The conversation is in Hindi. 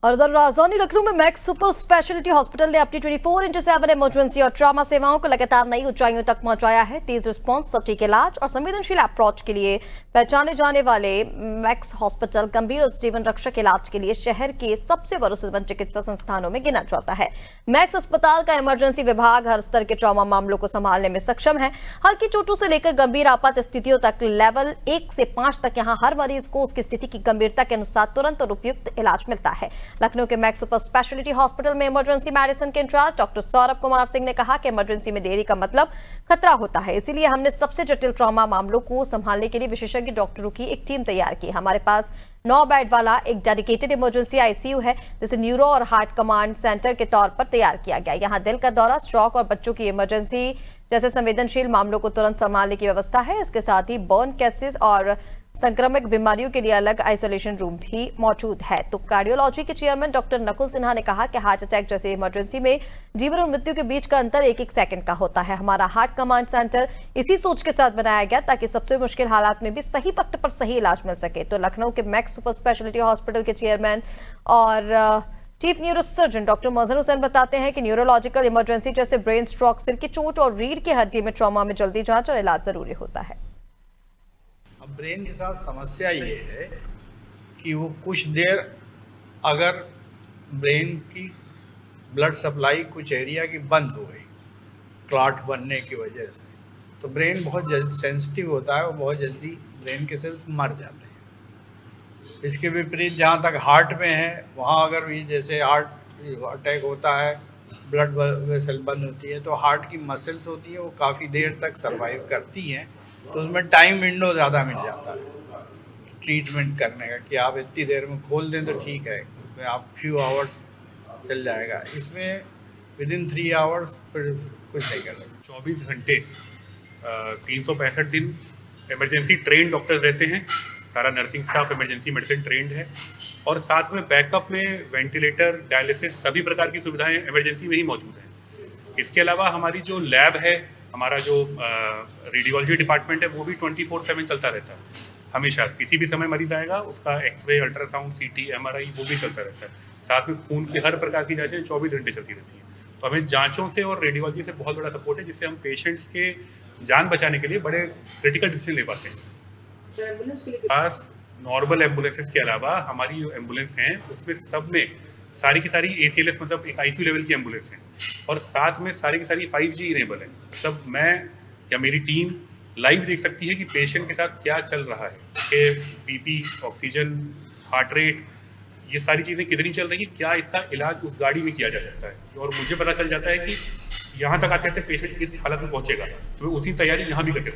और उधर राजधानी लखनऊ में मैक्स सुपर स्पेशलिटी हॉस्पिटल ने अपनी 24/7 इमरजेंसी और ट्रॉमा सेवाओं को लगातार नई ऊंचाइयों तक पहुंचाया है। तेज रिस्पांस, सटीक इलाज और संवेदनशील अप्रोच के लिए पहचाने जाने वाले मैक्स हॉस्पिटल गंभीर और जीवन रक्षक इलाज के लिए शहर के सबसे भरोसेमंद चिकित्सा संस्थानों में गिना जाता है। मैक्स अस्पताल का इमरजेंसी विभाग हर स्तर के ट्रॉमा मामलों को संभालने में सक्षम है। हल्की चोटों से लेकर गंभीर आपात स्थितियों तक लेवल 1 से 5 तक यहाँ हर मरीज को उसकी स्थिति की गंभीरता के अनुसार तुरंत और उपयुक्त इलाज मिलता है। लखनऊ के मैक्स सुपर स्पेशलिटी हॉस्पिटल में इमरजेंसी मेडिसिन के इंचार्ज डॉक्टर सौरभ कुमार सिंह ने कहा कि इमरजेंसी में देरी का मतलब खतरा होता है, इसीलिए हमने सबसे जटिल ट्रॉमा मामलों को संभालने के लिए विशेषज्ञ डॉक्टरों की एक टीम तैयार की। हमारे पास 9 बेड वाला एक डेडिकेटेड इमरजेंसी आईसीयू है, जिसे न्यूरो और हार्ट कमांड सेंटर के तौर पर तैयार किया गया। यहाँ दिल का दौरा, स्ट्रोक और बच्चों की इमरजेंसी जैसे संवेदनशील मामलों को तुरंत संभालने की व्यवस्था है। इसके साथ ही बर्न केसेस और संक्रामक बीमारियों के लिए अलग आइसोलेशन रूम भी मौजूद है। तो कार्डियोलॉजी के चेयरमैन डॉक्टर नकुल सिन्हा ने कहा कि हार्ट अटैक जैसे इमरजेंसी में जीवन और मृत्यु के बीच का अंतर 1-1 सेकंड का होता है। हमारा हार्ट कमांड सेंटर इसी सोच के साथ बनाया गया ताकि सबसे मुश्किल हालात में भी सही वक्त पर सही इलाज मिल सके। तो लखनऊ के मैक्स सुपर स्पेशलिटी हॉस्पिटल के चेयरमैन और चीफ न्यूरोसर्जन डॉक्टर मजहर हुसैन बताते हैं कि न्यूरोलॉजिकल इमरजेंसी जैसे ब्रेन स्ट्रोक, सिर की चोट और रीढ़ की हड्डी में ट्रॉमा में जल्दी जांच और इलाज जरूरी होता है। अब ब्रेन के साथ समस्या ये है कि वो कुछ देर अगर ब्रेन की ब्लड सप्लाई कुछ एरिया की बंद हो गई क्लॉट बनने की वजह से, तो ब्रेन बहुत जल्दी सेंसिटिव होता है और बहुत जल्दी ब्रेन के सेल्स मर जाते हैं। इसके विपरीत जहाँ तक हार्ट में है, वहाँ अगर भी जैसे हार्ट अटैक होता है, ब्लड वेसल बंद होती है, तो हार्ट की मसल्स होती है वो काफ़ी देर तक सर्वाइव करती हैं, तो उसमें टाइम विंडो ज़्यादा मिल जाता है ट्रीटमेंट करने का कि आप इतनी देर में खोल दें तो ठीक है, उसमें आप फ्यू आवर्स चल जाएगा। इसमें विदिन 3 आवर्स फिर कुछ नहीं कर सकते। 24 घंटे 365 दिन इमरजेंसी ट्रेन डॉक्टर्स रहते हैं। सारा nursing staff emergency medicine trend है और साथ में बैकअप में वेंटिलेटर, डायलिसिस सभी प्रकार की सुविधाएं इमरजेंसी में ही मौजूद हैं। इसके अलावा हमारी जो लैब है, हमारा जो रेडियोलॉजी डिपार्टमेंट है, वो भी 24/7 चलता रहता है। हमेशा किसी भी समय मरीज आएगा, उसका एक्सरे, अल्ट्रासाउंड, सीटी, एमआरआई वो भी चलता रहता है। साथ में खून की हर प्रकार की जांचें 24 घंटे चलती रहती हैं। तो हमें जांचों से और रेडियोलॉजी से बहुत बड़ा सपोर्ट है, जिससे हम पेशेंट्स के जान बचाने के लिए बड़े क्रिटिकल डिसीजन ले पाते हैं। खास नॉर्मल एम्बुलेंसेस के अलावा हमारी जो एम्बुलेंस हैं उसमें सब में सारी की सारी ACLS मतलब एक ICU लेवल की एम्बुलेंस हैं और साथ में सारी की सारी 5G इनेबल है। तब मैं या मेरी टीम लाइव देख सकती है कि पेशेंट के साथ क्या चल रहा है, कि BP, ऑक्सीजन, हार्ट रेट, ये सारी चीज़ें कितनी चल रही है, क्या इसका इलाज उस गाड़ी में किया जा सकता है। और मुझे पता चल जाता है कि यहाँ तक आते आते पेशेंट किस हालत में पहुँचेगा, तो मैं उतनी तैयारी यहाँ भी करके